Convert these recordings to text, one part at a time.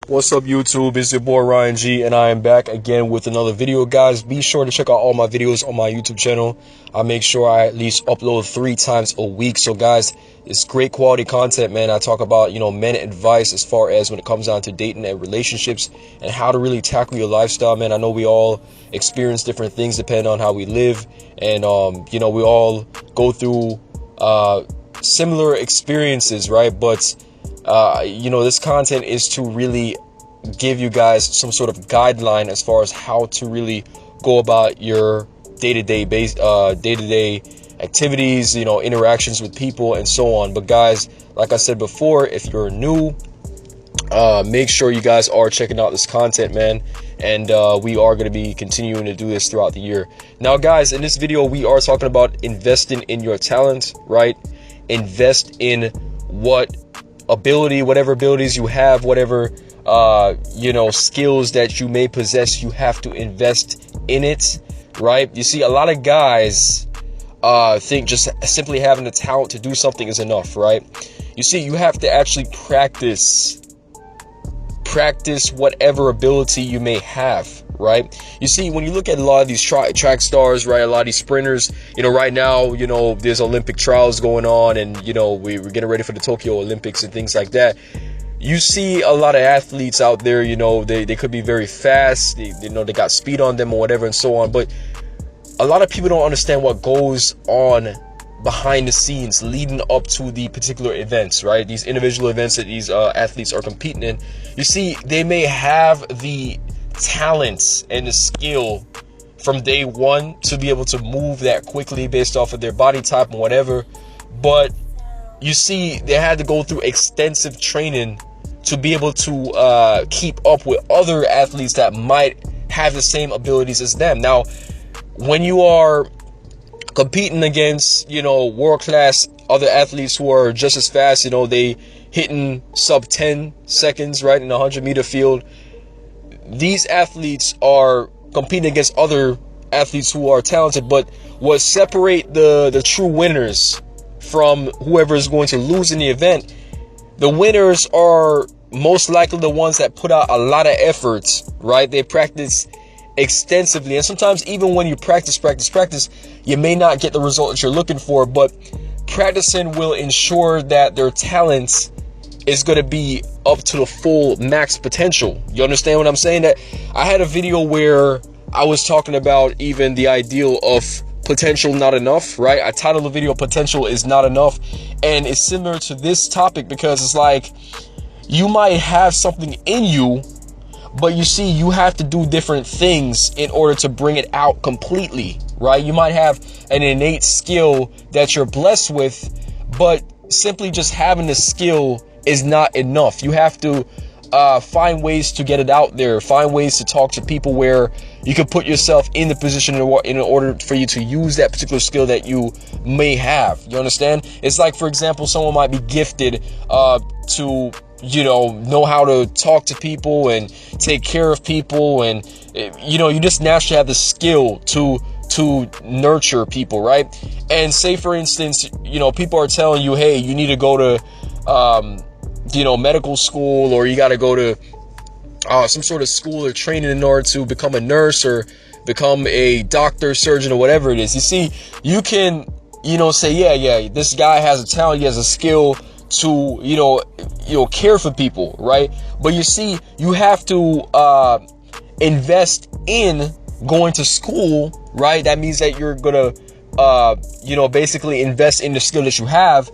What's up, YouTube? It's your boy Ryan G, and I am back again with another video. Guys, be sure to check out all my videos on my YouTube channel. I make sure I at least upload 3 times a week. So guys, it's great quality content, man. I talk about, men advice as far as when it comes down to dating and relationships and how to really tackle your lifestyle, man. I know we all experience different things depending on how we live, and we all go through similar experiences, right? But this content is to really give you guys some sort of guideline as far as how to really go about your day-to-day activities, interactions with people and so on. But guys, like I said before, if you're new, make sure you guys are checking out this content, man. And we are going to be continuing to do this throughout the year. Now, guys, in this video, we are talking about investing in your talent, right? Invest in whatever abilities you have, whatever skills that you may possess, you have to invest in it, right? You see, a lot of guys think just simply having the talent to do something is enough, right? You see, you have to actually practice whatever ability you may have, right? You see, when you look at a lot of these track stars, right, a lot of these sprinters, right now, there's Olympic trials going on, and we're getting ready for the Tokyo Olympics and things like that. You see a lot of athletes out there, they could be very fast, they got speed on them or whatever and so on, but a lot of people don't understand what goes on behind the scenes leading up to the particular events, right? These individual events that these athletes are competing in. You see, they may have the talents and the skill from day one to be able to move that quickly based off of their body type and whatever, but you see, they had to go through extensive training to be able to keep up with other athletes that might have the same abilities as them. Now, when you are competing against, world-class other athletes who are just as fast, they hitting sub 10 seconds, right, in the 100-meter field. These athletes are competing against other athletes who are talented, but what separate the true winners from whoever is going to lose in the event, the winners are most likely the ones that put out a lot of effort, right? They practice extensively, and sometimes even when you practice, you may not get the result that you're looking for, but practicing will ensure that their talent is going to be up to the full max potential. You understand what I'm saying? That I had a video where I was talking about even the ideal of potential not enough, right? I titled the video "Potential is Not Enough," and it's similar to this topic because it's like you might have something in you, but you see, you have to do different things in order to bring it out completely, right? You might have an innate skill that you're blessed with, but simply just having the skill is not enough. You have to find ways to get it out there, find ways to talk to people where you can put yourself in the position in order for you to use that particular skill that you may have. You understand? It's like, for example, someone might be gifted to know how to talk to people and take care of people, and you just naturally have the skill to nurture people, right? And say, for instance, people are telling you, hey, you need to go to medical school, or you got to go to some sort of school or training in order to become a nurse or become a doctor, surgeon, or whatever it is. You see, you can, say, yeah, this guy has a talent, he has a skill to, care for people, right? But you see, you have to invest in going to school, right? That means that you're gonna, basically invest in the skill that you have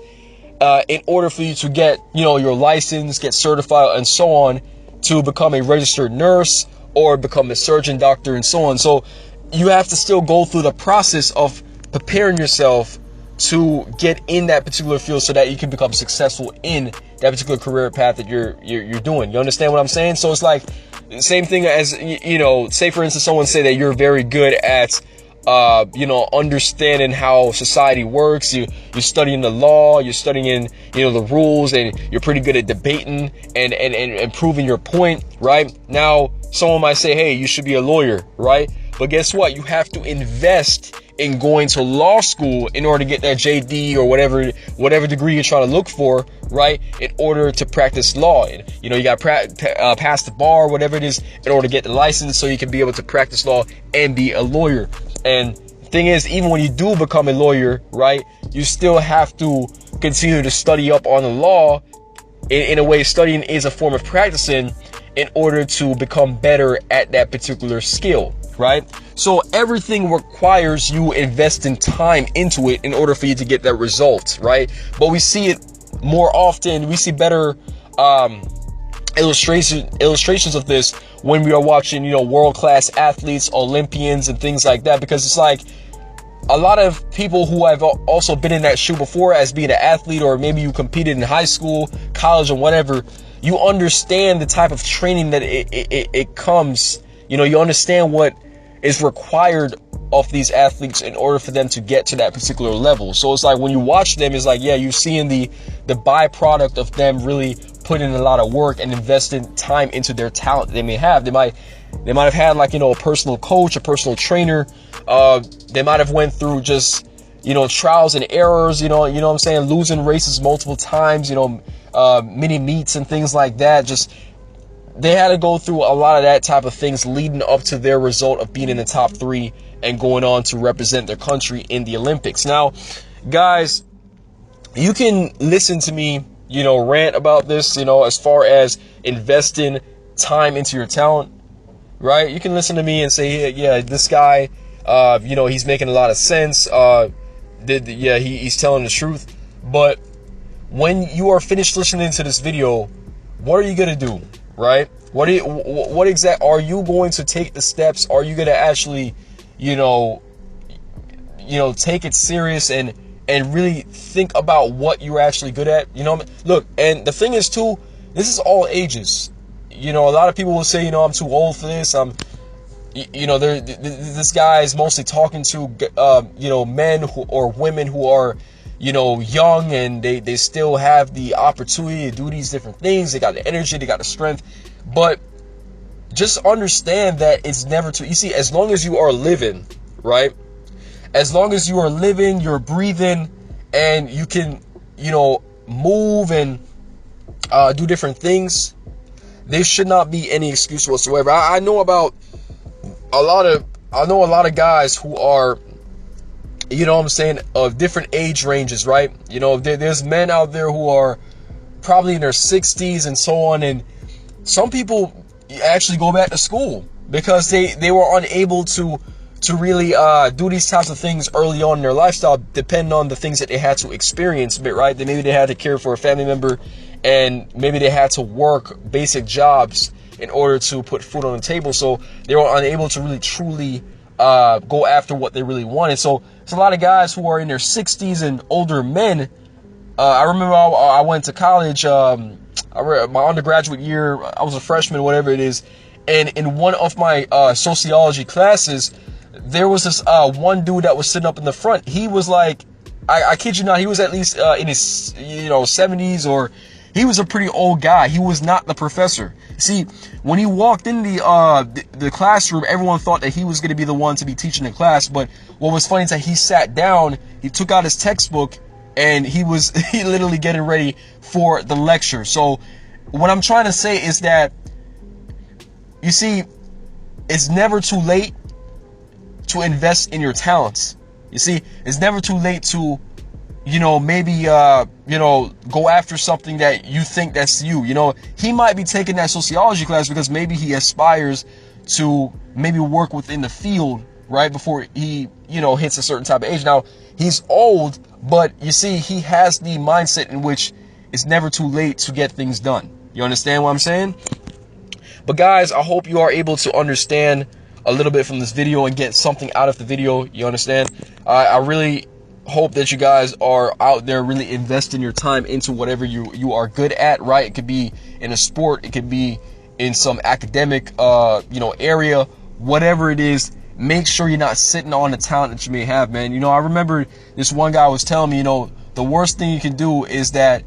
in order for you to get, your license, get certified, and so on, to become a registered nurse or become a surgeon, doctor, and so on. So you have to still go through the process of preparing yourself to get in that particular field so that you can become successful in that particular career path that you're doing. You understand what I'm saying? So it's like the same thing as, say, for instance, someone say that you're very good at understanding how society works. You're studying the law, you're studying, the rules, and you're pretty good at debating and proving your point, right? Now, someone might say, hey, you should be a lawyer, right? But guess what? You have to invest in going to law school in order to get that JD or whatever degree you're trying to look for, right? In order to practice law, and you know, you got to pass the bar, whatever it is, in order to get the license, so you can be able to practice law and be a lawyer. And thing is, even when you do become a lawyer, right, you still have to continue to study up on the law. In a way, studying is a form of practicing in order to become better at that particular skill, right? So everything requires you investing time into it in order for you to get that result, right? But we see it more often. We see better illustrations of this when we are watching, you know, world-class athletes, Olympians, and things like that, because it's like a lot of people who have also been in that shoe before as being an athlete, or maybe you competed in high school, college, or whatever. You understand the type of training that it comes, you know, you understand what is required of these athletes in order for them to get to that particular level. So it's like when you watch them, it's like, yeah, you're seeing the byproduct of them really putting in a lot of work and investing time into their talent they may have. They might have had, like, you know, a personal coach, a personal trainer. They might have went through just, you know, trials and errors, you know what I'm saying, losing races multiple times, you know, mini meets and things like that. Just, they had to go through a lot of that type of things leading up to their result of being in the top 3 and going on to represent their country in the Olympics. Now, guys, you can listen to me, you know, rant about this, you know, as far as investing time into your talent, right? You can listen to me and say, yeah, this guy, you know, he's making a lot of sense. He's telling the truth. But when you are finished listening to this video, what are you going to do, right? What are you going to take the steps? Are you going to actually, you know, take it serious and really think about what you're actually good at? You know, look, and the thing is too, this is all ages. You know, a lot of people will say, you know, I'm too old for this. You know, this guy is mostly talking to, you know, men or women who are, you know, young, and they still have the opportunity to do these different things. They got the energy, they got the strength. But just understand that it's never too, you see, as long as you are living, right? As long as you are living, you're breathing, and you can, you know, move and do different things, there should not be any excuse whatsoever. I know a lot of guys who are, you know what I'm saying, of different age ranges, right? You know, there's men out there who are probably in their 60s and so on, and some people actually go back to school because they were unable to really do these types of things early on in their lifestyle, depending on the things that they had to experience, right? Maybe they had to care for a family member, and maybe they had to work basic jobs in order to put food on the table, so they were unable to really truly go after what they really wanted. So it's a lot of guys who are in their 60s and older men. I remember I went to college, my undergraduate year, I was a freshman, whatever it is, and in one of my sociology classes, there was this one dude that was sitting up in the front. He was like, I kid you not, he was at least in his, you know, 70s, or he was a pretty old guy. He was not the professor. See, when he walked in the classroom, everyone thought that he was going to be the one to be teaching the class. But what was funny is that he sat down, he took out his textbook, and he literally getting ready for the lecture. So what I'm trying to say is that, you see, it's never too late to invest in your talents. You see, it's never too late to, you know, maybe, you know, go after something that you think that's you. You know, he might be taking that sociology class because maybe he aspires to maybe work within the field, right, before he, you know, hits a certain type of age. Now, he's old, but you see, he has the mindset in which it's never too late to get things done. You understand what I'm saying? But guys, I hope you are able to understand a little bit from this video and get something out of the video. You understand? I really hope that you guys are out there really investing your time into whatever you are good at, right? It could be in a sport, it could be in some academic you know, area, whatever it is. Make sure you're not sitting on the talent that you may have, man. You know, I remember this one guy was telling me, you know, the worst thing you can do is that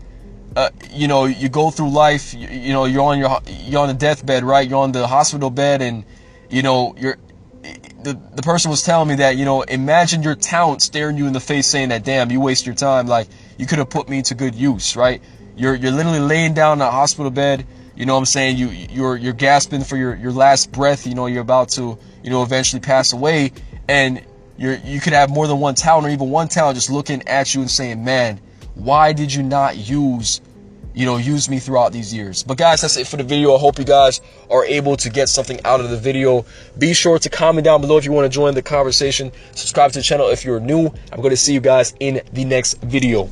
you know, you go through life, you know, you're on the deathbed, right? You're on the hospital bed, and you know, the person was telling me that, you know, imagine your talent staring you in the face saying that, damn, you waste your time. Like, you could have put me to good use, right? You're literally laying down in a hospital bed. You know what I'm saying? You're gasping for your last breath. You know, you're about to, you know, eventually pass away. And you could have more than one talent, or even one talent just looking at you and saying, man, why did you not use me throughout these years? But guys, that's it for the video. I hope you guys are able to get something out of the video. Be sure to comment down below if you want to join the conversation. Subscribe to the channel if you're new. I'm going to see you guys in the next video.